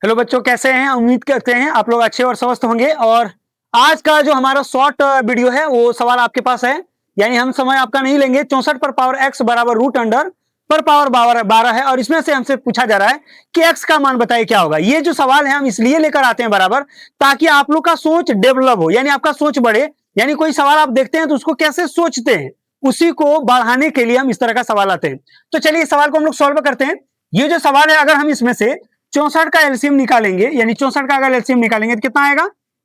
Hello बच्चों, कैसे हैं? उम्मीद करते हैं आप लोग अच्छे और स्वस्थ होंगे। और आज का जो हमारा शॉर्ट वीडियो है वो सवाल आपके पास है, यानी हम समय आपका नहीं लेंगे। 64 पर पावर x बराबर रूट अंडर पर पावर 12 है और इसमें से हमसे पूछा जा रहा है कि x का मान बताइए क्या होगा। ये जो सवाल है हम इसलिए लेकर आते हैं बराबर, ताकि आप लोग का सोच डेवलप हो, यानी आपका सोच बढ़े। यानी कोई सवाल आप देखते हैं तो उसको कैसे सोचते हैं, उसी को बढ़ाने के लिए हम इस तरह का सवाल आते हैं। तो चलिए इस सवाल को हम लोग सॉल्व करते हैं। ये जो सवाल है, अगर हम इसमें से 64 का एलसीएम निकालेंगे, यानी 64 का अगर एलसीएम निकालेंगे तो कितना आएगा?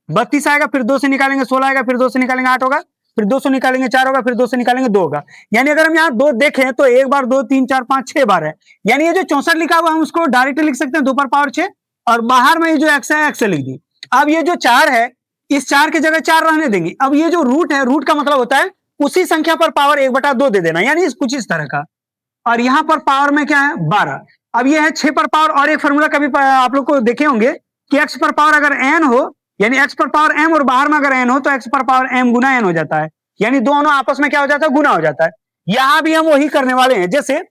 32 आएगा। फिर 2 से निकालेंगे 16 आएगा। फिर 2 से निकालेंगे 8 होगा। फिर 2 से निकालेंगे 4 होगा। फिर 2 से निकालेंगे 2 होगा। यानी अगर हम यहाँ 2 देखें तो 1 बार 2 3 4 5 6 बार है। यानी ये जो 64 लिखा हुआ हम उसको डायरेक्ट लिख सकते हैं 2 पर पावर 6, और बाहर में ये जो एक्स है एक्स लिख दी। अब ये जो 4 है, इस 4 की जगह 4 रहने देंगे। अब ये जो रूट है, रूट का मतलब होता है उसी संख्या पर पावर 1/2 दे देना, यानी कुछ इस तरह का। और यहां पर पावर में क्या है? 12। अब ये है 6 पर पावर, और एक फॉर्मूला कभी आप लोग को देखे होंगे कि x पर पावर अगर n हो, यानी x पर पावर m और बाहर में अगर n हो तो x पर पावर m गुना n हो जाता है, यानी दोनों आपस में क्या हो जाता है? गुना हो जाता है। यहां भी हम वही करने वाले हैं। जैसे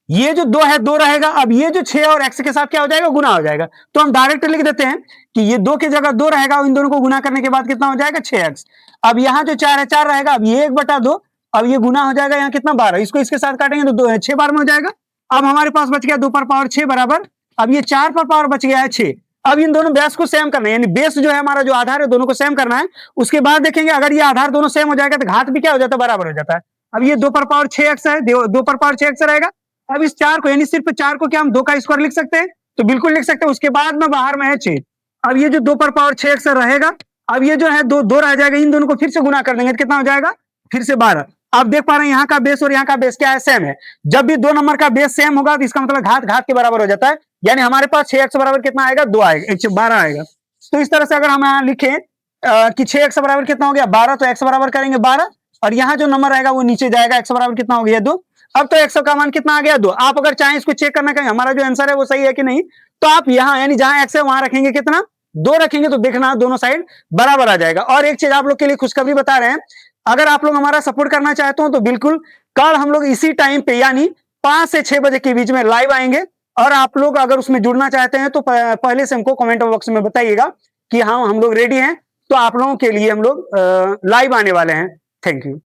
ये जो 2 है 2 रहेगा, अब ये जो 6 और x के साथ क्या हो जाएगा? गुना हो जाएगा। तो हम डायरेक्ट लिख देते हैं कि ये 2 की जगह 2 रहेगा, इन दोनों को गुना करने के बाद कितना हो जाएगा? 6x। अब यहाँ जो 4 है 4 रहेगा, अब ये 1/2, अब ये गुना हो जाएगा, यहाँ कितना? 12। इसको इसके साथ काटेंगे तो 6 बार में हो जाएगा। अब हमारे पास बच गया 2 पर पावर 6 बराबर, अब ये 4 पर पावर बच गया है 6। अब इन दोनों बेस को सेम करना है, यानी बेस जो है हमारा जो आधार है दोनों को सेम करना है। उसके बाद देखेंगे अगर ये आधार दोनों सेम हो जाएगा तो घात भी क्या हो जाता है? बराबर हो जाता है। अब ये 2 पर पावर 6x है, 2 पर पावर 6x रहेगा। अब इस 4 को, यानी सिर्फ 4 को क्या हम 2 का स्क्वायर लिख सकते हैं? तो बिल्कुल लिख सकते हैं। उसके बाद में बाहर में है 6। अब ये जो 2 पर पावर 6x रहेगा, अब ये जो है 2 रह जाएगा, इन दोनों को फिर से गुना कर देंगे तो कितना हो जाएगा? फिर से 12। आप देख पा रहे हैं यहाँ का बेस और यहाँ का बेस क्या है? सेम है। जब भी 2 नंबर का बेस सेम होगा तो इसका मतलब घात घात के बराबर हो जाता है, यानी हमारे पास 6x बराबर कितना आएगा? 2 आएगा, 12 आएगा। तो इस तरह से अगर हम यहाँ लिखें कि 6x बराबर कितना हो गया? 12, तो x बराबर करेंगे 12, और यहाँ जो नंबर आएगा वो नीचे जाएगा। x बराबर कितना हो गया? 2। अब तो x का मान कितना आ गया? 2। आप अगर चाहें इसको चेक करना कहें हमारा जो आंसर है वो सही है कि नहीं, तो आप यहाँ यानी जहां x है वहां रखेंगे कितना? 2 रखेंगे, तो देखना दोनों साइड बराबर आ जाएगा। और एक चीज आप लोग के लिए खुशखबरी बता रहे हैं, अगर आप लोग हमारा सपोर्ट करना चाहते हो तो बिल्कुल कल हम लोग इसी टाइम पे, यानी 5 से 6 बजे के बीच में लाइव आएंगे। और आप लोग अगर उसमें जुड़ना चाहते हैं तो पहले से हमको कमेंट बॉक्स में बताइएगा कि हाँ हम लोग रेडी हैं। तो आप लोगों के लिए हम लोग लाइव आने वाले हैं। Thank you.